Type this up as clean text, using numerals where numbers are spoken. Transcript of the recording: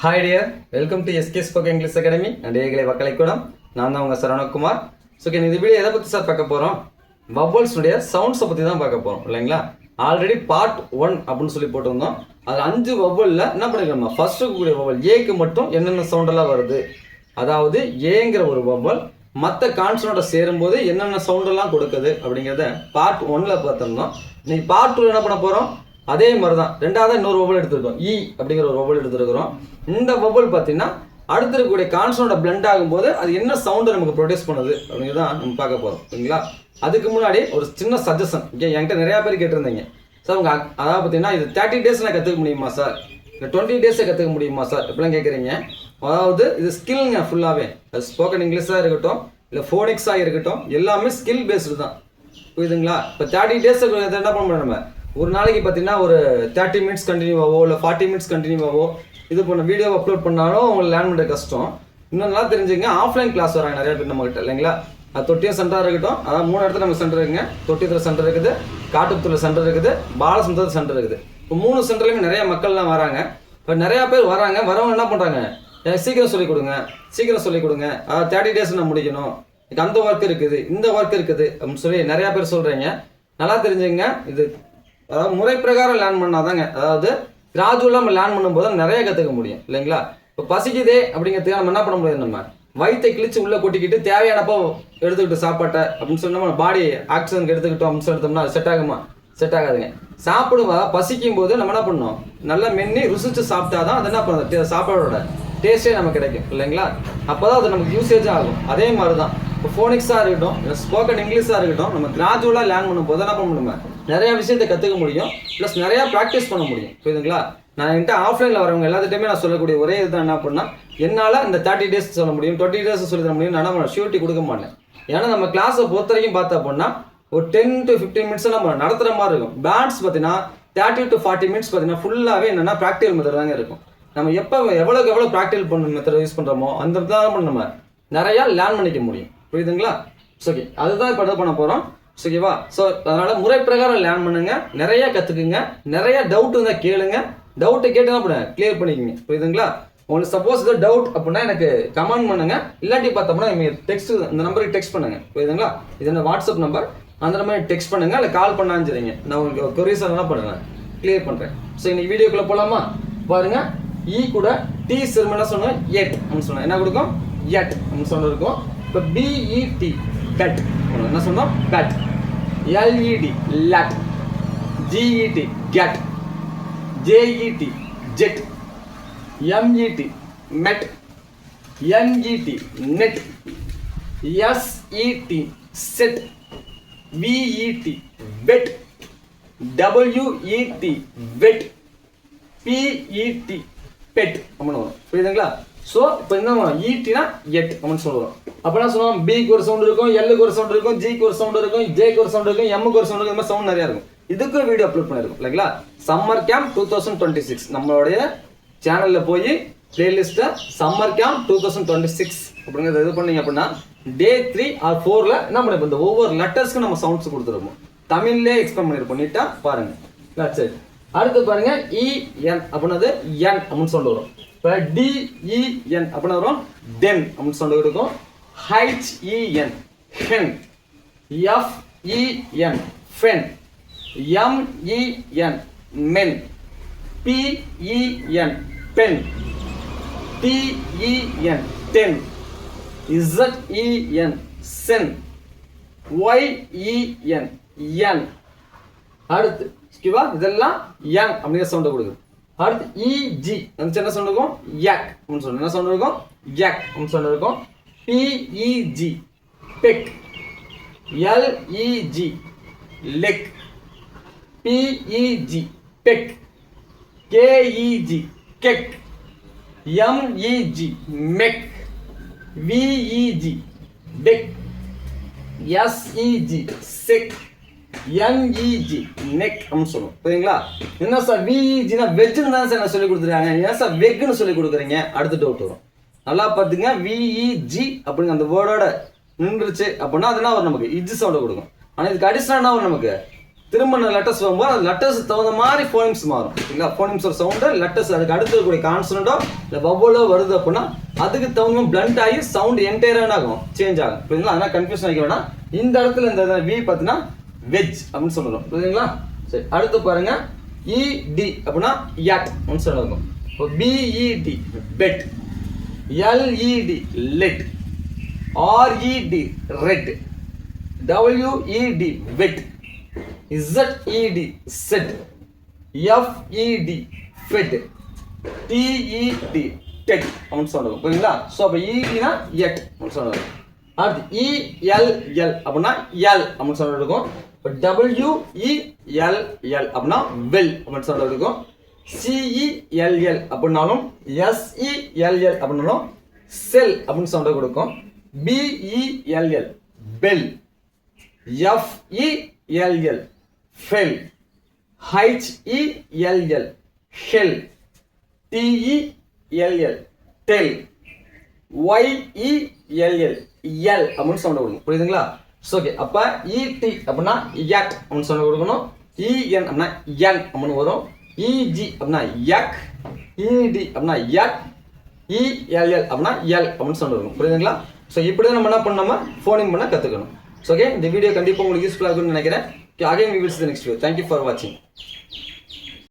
Hi dear, welcome to SK Spoken English Academy and ஏகலை வக்கலைக்கூடம். நான் தான் உங்கள் சரவணகுமார். ஸோ இந்த வீடியோ எதை பற்றி சார் பார்க்க போகிறோம்? வவ்வல்ஸுடைய சவுண்ட்ஸை பற்றி தான் பார்க்க போகிறோம் இல்லைங்களா? ஆல்ரெடி பார்ட் 1 அப்படின்னு சொல்லி போட்டிருந்தோம். அதில் 5 வவ்வலில் என்ன பண்ணிக்கிறோம்? ஃபர்ஸ்ட் இருக்கக்கூடிய வவ்வல் ஏக்கு மட்டும் என்னென்ன சவுண்டெல்லாம் வருது, அதாவது ஏங்கிற ஒரு வவ்வல் மற்ற கான்சனோட சேரும்போது என்னென்ன சவுண்டெல்லாம் கொடுக்குது அப்படிங்கிறத பார்ட் 1ல் பார்த்துருந்தோம். இன்னைக்கு பார்ட் 2 என்ன பண்ண போகிறோம்? அதே மாதிரி தான் ரெண்டாவது இன்னொரு வவ்வல் எடுத்துருக்கோம், இ அப்படிங்கிற ஒரு வவ்வல் எடுத்துருக்கிறோம். இந்த வவ்வல் பார்த்தீங்கன்னா அடுத்து இருக்கக்கூடிய கான்சனோட பிளெண்ட் ஆகும்போது அது என்ன சவுண்டை நமக்கு ப்ரொடியூஸ் பண்ணுது அப்படிங்கிறதான் நம்ம பார்க்க போகிறோம் சரிங்களா. அதுக்கு முன்னாடி ஒரு சின்ன சஜஷன், என்கிட்ட நிறையா பேர் கேட்டிருந்தீங்க சார் உங்கள் அதாவது பார்த்தீங்கன்னா இது 30 டேஸில் கற்றுக்க முடியுமா சார், இல்லை 20 டேஸை கற்றுக்க முடியுமா சார் இப்படிலாம் கேட்குறீங்க. அதாவது இது ஸ்கில்ங்க ஃபுல்லாகவே, அது ஸ்போக்கன் இங்கிலீஷாக இருக்கட்டும் இல்லை ஃபோனிக்ஸாக இருக்கட்டும் எல்லாமே ஸ்கில் பேஸ்டு தான் புரியுதுங்களா. இப்போ 30 டேஸுக்கு என்ன பண்ண முடியும், நம்ம ஒரு நாளைக்கு பார்த்தீங்கன்னா ஒரு 30 மினிட்ஸ் கண்டினியூவாகவோ இல்லை 40 மினிட்ஸ் கண்டினியூவாகவோ இது பண்ண வீடியோ அப்லோட் பண்ணாலும் உங்களுக்கு லேர்ன் பண்ணுற கஷ்டம். இன்னும் நல்லா தெரிஞ்சுங்க, ஆஃப்லைன் கிளாஸ் வராங்க நிறைய பேர் நம்மகிட்ட இல்லைங்களா. அது தொட்டியம் சென்டராக இருக்கட்டும், அதாவது 3 இடத்துல நம்ம சென்டர் இருக்குங்க. தொட்டியத்தில் சென்டர் இருக்குது, காட்டுப்புத்தூரில் சென்டர் இருக்குது, பாலசமுத்திரத்தில் சென்டர் இருக்குது. இப்போ 3 சென்டர்லையுமே நிறைய மக்கள்லாம் வராங்க. இப்போ நிறையா பேர் வராங்க, வரவங்க என்ன பண்ணுறாங்க, சீக்கிரம் சொல்லிக் கொடுங்க சீக்கிரம் சொல்லிக் கொடுங்க, அதாவது 30 டேஸ் நான் முடிக்கணும், அந்த ஒர்க் இருக்குது இந்த ஒர்க் இருக்குது அப்படின்னு சொல்லி நிறையா பேர் சொல்கிறீங்க. நல்லா தெரிஞ்சுங்க, இது அதாவது முறை பிரகாரம் லேர்ன் பண்ணாதாங்க, அதாவது கிராஜுவலாக நம்ம லேர்ன் பண்ணும்போது நிறைய கற்றுக்க முடியும் இல்லைங்களா. இப்போ பசிக்குதே அப்படிங்கிறதுக்கு நம்ம என்ன பண்ண முடியாது, நம்ம வயிற்றை கிழிச்சு உள்ளே கொட்டிக்கிட்டு தேவையானப்போ எடுத்துக்கிட்டு சாப்பாட்டை அப்படின்னு சொல்லி நம்ம பாடி ஆக்சிஜனுக்கு எடுத்துக்கிட்டோம் அப்படின்னு சொல்லிட்டோம்னா அது செட் ஆகுமா? செட் ஆகாதுங்க. சாப்பிடுவா பசிக்கும் போது நம்ம என்ன பண்ணணும், நல்லா மென்னி ருசிச்சு சாப்பிட்டாதான் அது என்ன பண்ணுறது, சாப்பாடோட டேஸ்டே நமக்கு கிடைக்கும் இல்லைங்களா. அப்போ தான் அது நமக்கு யூசேஜ் ஆகும். அதே மாதிரி தான் இப்போ ஃபோனிக்ஸாக இருக்கட்டும் இல்லை ஸ்போக்கன் இங்கிலீஷாக இருக்கட்டும், நம்ம கிராஜுவலாக லேர்ன் பண்ணும்போது என்ன பண்ண முடியுமா, நிறையா விஷயத்தை கற்றுக்க முடியும், ப்ளஸ் நிறையா ப்ராக்டிஸ் பண்ண முடியும் புரியுதுங்களா. நான் என்கிட்ட ஆஃப்லைனில் வரவங்க எல்லாத்துட்டையுமே நான் சொல்லக்கூடிய ஒரே இதுதான் என்ன பண்ணால், என்னால் இந்த 30 டேஸ் சொல்ல முடியும் 20 டேஸ் சொல்லி தர முடியும், நான் ஷூரிட்டி கொடுக்க மாட்டேன். ஏன்னா நம்ம கிளாஸை பொறுத்த வரைக்கும் பார்த்தா அப்படின்னா ஒரு 10 to 15 மினிட்ஸ் நம்ம நடத்துகிற மாதிரி இருக்கும். பேட்ஸ் பார்த்தீங்கன்னா 30 to 40 மினிட்ஸ் பார்த்தீங்கன்னா ஃபுல்லாகவே என்னென்னா ப்ராக்டிகல் மெத்தட் தாங்க இருக்கும். நம்ம எவ்வளோக்கு எவ்வளோ ப்ராக்டிகல் பண்ண மெத்தட் யூஸ் பண்ணுறோமோ அந்த தான் நம்ம நிறையா லேர்ன் பண்ணிக்க முடியும் புரியுதுங்களா. ஓகே, அதுதான் இப்போ என்ன பண்ண போகிறோம் ஓகேவா. ஸோ அதனால் முறை பிரகாரம் லேர்ன் பண்ணுங்க, நிறையா கற்றுக்குங்க, நிறையா டவுட் இருந்தால் கேளுங்க, டவுட்டை கேட்டு என்ன பண்ணுங்க கிளியர் பண்ணிக்கோங்க புரியுதுங்களா. உங்களுக்கு சப்போஸ் ஏதோ டவுட் அப்படின்னா எனக்கு கமெண்ட் பண்ணுங்க, இல்லாட்டி பார்த்தோம்னா டெக்ஸ்ட் இந்த நம்பருக்கு டெக்ஸ்ட் பண்ணுங்க புரியுதுங்களா. இது என்ன வாட்ஸ்அப் நம்பர், அந்த நம்பருக்கு டெக்ஸ்ட் பண்ணுங்க இல்லை கால் பண்ணான்னு சரிங்க, நான் உங்களுக்கு கொரியஸ் என்ன பண்ணுறேன் கிளியர் பண்ணுறேன். ஸோ இன்னைக்கு வீடியோக்குள்ளே போகலாமா? பாருங்க, ஈ கூட டி சிறும என்ன சொன்னோம், எட் அப்படின்னு சொன்னோம், என்ன கொடுக்கும் எட் அப்படின்னு சொன்ன இருக்கும். இப்போ பிஇடி பெட் என்ன சொன்னோம், bet. L E T let, G E T get, J E T jet, M E T met, N E T net, S E T set, V E T vet, W E T wet, B E T bet அப்படின்னு வரும் புரியுதுங்களா. ஸோ இப்போ என்ன ஈட்டினா எட் அப்படின்னு சொல்லுவோம். அப்போ என்ன சொல்லுவோம், பிக்கு ஒரு சவுண்ட் இருக்கும், எல்லுக்கு ஒரு சவுண்ட் இருக்கும், ஜிக்கு ஒரு சவுண்ட் இருக்கும், ஜேக்கு ஒரு சவுண்ட் இருக்கும், எம்முக்கு ஒரு சவுண்ட் இருக்கும், இந்த மாதிரி சவுண்ட் நிறையா இருக்கும். இதுக்கும் வீடியோ அப்லோட் பண்ணியிருக்கும் இல்லைங்களா. சம்மர் கேம்ப் 2026 நம்மளுடைய சேனலில் போய் பிளேலிஸ்ட்டை சம்மர் கேம்ப் 2026 அப்படிங்கிறத இது பண்ணீங்க அப்படின்னா Day 3 or 4ல் என்ன பண்ணிருப்போம், இந்த ஒவ்வொரு லெட்டர்ஸ்க்கும் நம்ம சவுண்ட்ஸ் கொடுத்துருப்போம், தமிழ்லேயே எக்ஸ்பிளைன் பண்ணியிருப்போம் நீட்டாக பாருங்க. சரி, அடுத்து பாருங்க இஎன் அப்படின்னது என் அப்படின்னு சொல்லிட்டு வரும். இப்போ டிஇஎன் அப்படின்னு வரும் டென் அப்படின்னு சொல்லிட்டு இருக்கும். ஹெச்இஎன் ஹென், எஃப்இஎன் ஃபென், எம்இஎன் மென், பிஇஎன் பென், டிஇஎன் டென், இசட்இஎன் சென், ஒய்இஎன் என். அடுத்து ஓகேவா, இதெல்லாம் யங் அப்படிங்கிற சவுண்டை கொடுக்குது. அடுத்து இஜி அந்த என்ன சவுண்ட் இருக்கும், யக் அப்படின்னு சொல்லணும், என்ன சவுண்ட் இருக்கும், யக் அப்படின்னு சவுண்ட் இருக்கும். பிஇஜி பெக், எல்இஜி லெக், பிஇஜி பெக், கேஇஜி கெக், எம்இஜி மெக், விஇஜி பெக், எஸ்இஜி செக், என்இஜி நெக் அப்படின்னு சொல்லுவோம் புரியுங்களா. என்ன சார் விஇஜினா வெஜ்ஜுன்னு தான் சார் நான் சொல்லி கொடுத்துருக்காங்க, ஏன் சார் வெக்குன்னு சொல்லி கொடுக்குறீங்க அடுத்த டவுட் வரும். நல்லா பார்த்துங்க, விஇஜி அப்படிங்க அந்த வேர்டோட நின்றுச்சு அப்படின்னா அது என்ன வரும், நமக்கு இஜி சவுண்டை கொடுக்கும். ஆனால் இதுக்கு அடிஷனல் என்ன வரும், நமக்கு திரும்ப லெட்டர்ஸ் வரும்போது அந்த லெட்டர்ஸ் தகுந்த மாதிரி ஃபோனிம்ஸ் மாறும். சரிங்களா? ஃபோனிம்ஸ் ஒரு சவுண்டு லெட்டர்ஸ் அதுக்கு அடுத்து இருக்கக்கூடிய கான்சனண்டோ இல்லை வவ்வலோ வருது அப்படின்னா அதுக்கு தகுந்த மாதிரி பிளண்ட் ஆகி சவுண்ட் என்டையராக ஆகும், சேஞ்ச் ஆகும். புரியுதுங்களா? அதனால் கன்ஃபியூஷன் ஆகிக்க வேணாம். இந்த இடத்துல இந்த வி பார்த்தீங்கன்னா வெஜ் அப்படின்னு சொல்லுறோம். புரியுதுங்களா? சரி, அடுத்து பாருங்க இடி அப்படின்னா யாட் அப்படின்னு சொல்லுவோம். இப்போ B E T bet, L E T let, R E T ret, W E T wet, ZED set, FED fed, TED TED அப்படின்னு சொல்லுவோம். புரியுங்களா? ஸோ அப்போ EDனா எட் அப்படின்னு சொல்லுவோம். அடுத்து ELL அப்படின்னா எல் அப்படின்னு சொல்லிட்டு இருக்கும். இப்போ WELL அப்படின்னா வெல் அப்படின்னு சொல்லிட்டு இருக்கும். CELL அப்படின்னாலும் SELL அப்படின்னாலும் செல் அப்படின்னு சொல்லிட்டு கொடுக்கும். BELL bell, FELL fell, HELL hell, TELL tell, YELL yell அப்படின்னு சொன்ன கொடுக்கணும். புரியுதுங்களா? ஓகே, அப்போ ET அப்படின்னா யட் அப்படின்னு சொன்ன கொடுக்கணும். EN அப்படின்னா யன் அப்படின்னு வரும். EG அப்படின்னா யக், ED அப்படின்னா யக், ELL அப்படின்னா எல் அப்படின்னு சொன்ன கொடுக்கணும். புரியுதுங்களா? ஸோ இப்படி தான் நம்ம என்ன பண்ணாமல் ஃபோனிங் பண்ண கற்றுக்கணும். ஸோ ஓகே, இந்த வீடியோ கண்டிப்பாக உங்களுக்கு யூஸ்ஃபுல்லாக இருக்கும்னு நினைக்கிறேன். Again we will see the next video. Thank you for watching.